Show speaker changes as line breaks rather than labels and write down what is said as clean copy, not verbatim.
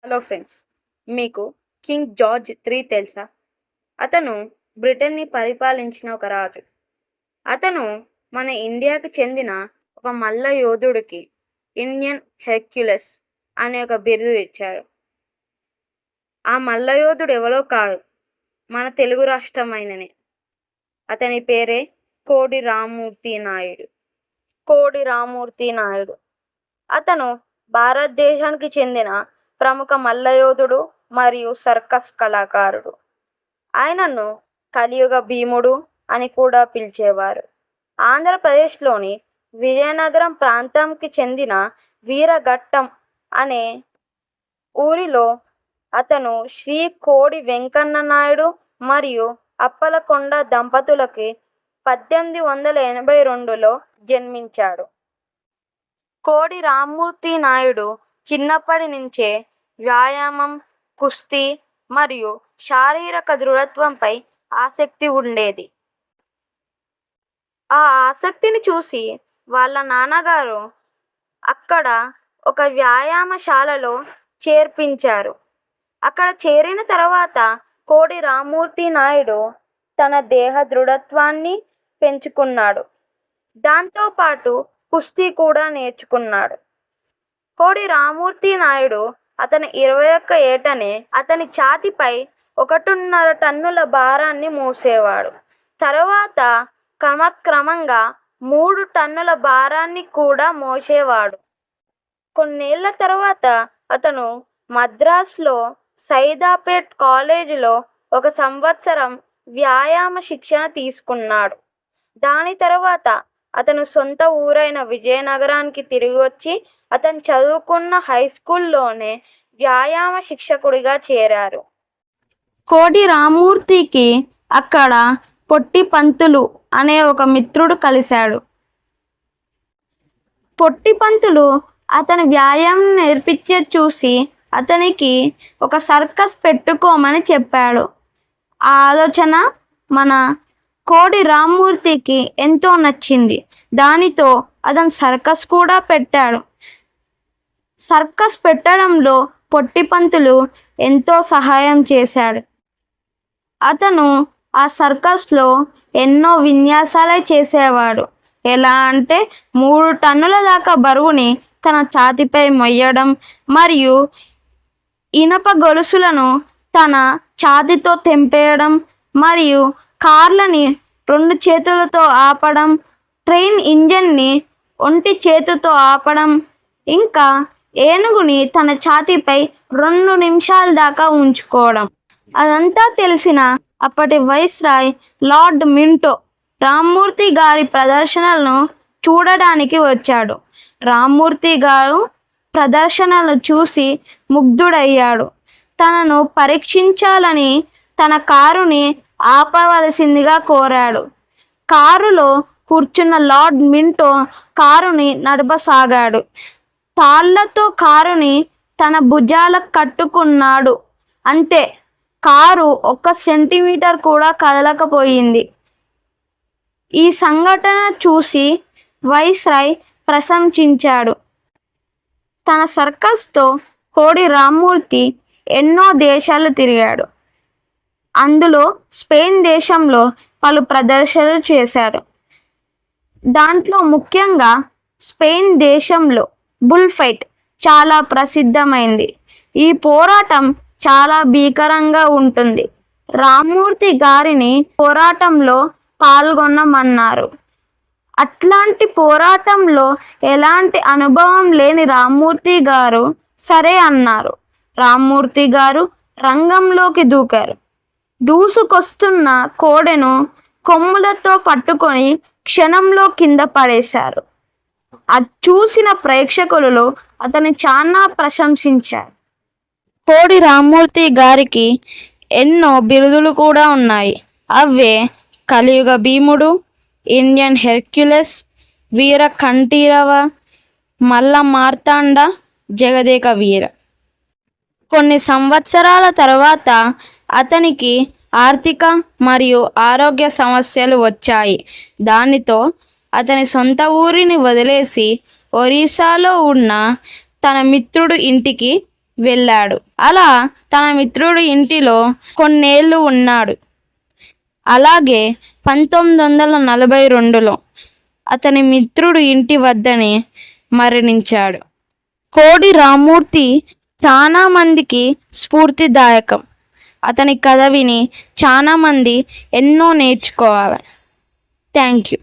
Hello friends, మీకు king George III తెలుసా? అతను బ్రిటన్ని పరిపాలించిన ఒక రాజు. అతను మన ఇండియాకి చెందిన ఒక మల్ల యోధుడికి ఇండియన్ హెర్క్యులస్ అనే ఒక బిరుదు ఇచ్చాడు. ఆ మల్ల యోధుడు ఎవరో కాడు, మన తెలుగు రాష్ట్రమైననే. అతని పేరే కోడి రామ్మూర్తి నాయుడు. కోడి రామ్మూర్తి నాయుడు అతను భారతదేశానికి చెందిన ప్రముఖ మల్లయోధుడు మరియు సర్కస్ కళాకారుడు. ఆయనను కలియుగ భీముడు అని కూడా పిలిచేవారు. ఆంధ్రప్రదేశ్లోని విజయనగరం ప్రాంతంకి చెందిన వీరఘట్టం అనే ఊరిలో అతను శ్రీ కోడి వెంకన్న నాయుడు మరియు అప్పలకొండ దంపతులకి 1882లో జన్మించాడు. కోడి రామ్మూర్తి నాయుడు చిన్నప్పటి నుంచే వ్యాయామం, కుస్తీ మరియు శారీరక దృఢత్వంపై ఆసక్తి ఉండేది. ఆ ఆసక్తిని చూసి వాళ్ళ నాన్నగారు అక్కడ ఒక వ్యాయామశాలలో చేర్పించారు. అక్కడ చేరిన తర్వాత కోడి రామ్మూర్తి నాయుడు తన దేహ దృఢత్వాన్ని పెంచుకున్నాడు. దాంతోపాటు కుస్తీ కూడా నేర్చుకున్నాడు. కోడి రామ్మూర్తి నాయుడు అతని 21 ఏటనే అతని ఛాతీపై 1.5 టన్నుల భారాన్ని మోసేవాడు. తర్వాత క్రమక్రమంగా 3 టన్నుల భారాన్ని కూడా మోసేవాడు. కొన్నేళ్ల తర్వాత అతను మద్రాసులో సైదాపేట్ కాలేజీలో 1 సంవత్సరం వ్యాయామ శిక్షణ తీసుకున్నాడు. దాని తర్వాత అతను సొంత ఊరైన విజయనగరానికి తిరిగి వచ్చి అతను చదువుకున్న హైస్కూల్లోనే వ్యాయామ శిక్షకుడిగా చేరారు. కోడి రామ్మూర్తికి అక్కడ పొట్టి పంతులు అనే ఒక మిత్రుడు కలిశాడు. పొట్టి పంతులు అతని వ్యాయామం నేర్పించే చూసి అతనికి ఒక సర్కస్ పెట్టుకోమని చెప్పాడు. ఆ ఆలోచన మన కోడి రామ్మూర్తికి ఎంతో నచ్చింది. దానితో అతను సర్కస్ కూడా పెట్టాడు. సర్కస్ పెట్టడంలో పొట్టి పంతులు ఎంతో సహాయం చేశాడు. అతను ఆ సర్కస్లో ఎన్నో విన్యాసాలే చేసేవాడు. ఎలా అంటే 3 టన్నుల దాకా బరువుని తన ఛాతీపై మొయ్యడం మరియు ఇనప గొలుసులను తన ఛాతీతో తెంపేయడం మరియు కార్లని 2 చేతులతో ఆపడం, ట్రైన్ ఇంజన్ని ఒంటి చేతితో ఆపడం, ఇంకా ఏనుగుని తన ఛాతీపై 2 నిమిషాల దాకా ఉంచుకోవడం. అదంతా తెలిసిన అప్పటి వైస్రాయ్ లార్డ్ మింటో రామ్మూర్తి గారి ప్రదర్శనలను చూడడానికి వచ్చాడు. రామ్మూర్తి గారు ప్రదర్శనలు చూసి ముగ్ధుడయ్యాడు. తనను పరీక్షించాలని తన కారుని ఆపవలసిందిగా కోరాడు. కారులో కూర్చున్న లార్డ్ మింటో కారుని నడపసాగాడు. తాళ్లతో కారుని తన భుజాలకు కట్టుకున్నాడు. అంతే, కారు 1 సెంటీమీటర్ కూడా కదలకపోయింది. ఈ సంఘటన చూసి వైస్రాయ్ ప్రశంసించాడు. తన సర్కస్తో కోడి రామ్మూర్తి ఎన్నో దేశాలు తిరిగాడు. అందులో స్పెయిన్ దేశంలో పలు ప్రదర్శనలు చేశారు. దాంట్లో ముఖ్యంగా స్పెయిన్ దేశంలో బుల్ ఫైట్ చాలా ప్రసిద్ధమైంది. ఈ పోరాటం చాలా భీకరంగా ఉంటుంది. రామ్మూర్తి గారిని పోరాటంలో పాల్గొనమన్నారు. అట్లాంటి పోరాటంలో ఎలాంటి అనుభవం లేని రామ్మూర్తి గారు సరే అన్నారు. రామ్మూర్తి గారు రంగంలోకి దూకారు. దూసుకొస్తున్న కోడెను కొమ్ములతో పట్టుకొని క్షణంలో కింద పడేశారు. అది చూసిన ప్రేక్షకులలో అతని చాలా ప్రశంసించారు. కోడి రామ్మూర్తి గారికి ఎన్నో బిరుదులు కూడా ఉన్నాయి. అవే కలియుగ భీముడు, ఇండియన్ హెర్క్యులస్, వీర కంఠీరవ, మల్ల మార్తాండ, జగదేక వీర. కొన్ని సంవత్సరాల తర్వాత అతనికి ఆర్థిక మరియు ఆరోగ్య సమస్యలు వచ్చాయి. దానితో అతని సొంత ఊరిని వదిలేసి ఒరిస్సాలో ఉన్న తన మిత్రుడు ఇంటికి వెళ్ళాడు. అలా తన మిత్రుడి ఇంటిలో కొన్నేళ్ళు ఉన్నాడు. అలాగే 1942లో అతని మిత్రుడు ఇంటి వద్దనే మరణించాడు. కోడి రామ్మూర్తి చాలా మందికి స్ఫూర్తిదాయకం. అతని కథ విని చాలామంది ఎన్నో నేర్చుకోవాలి. Thank you.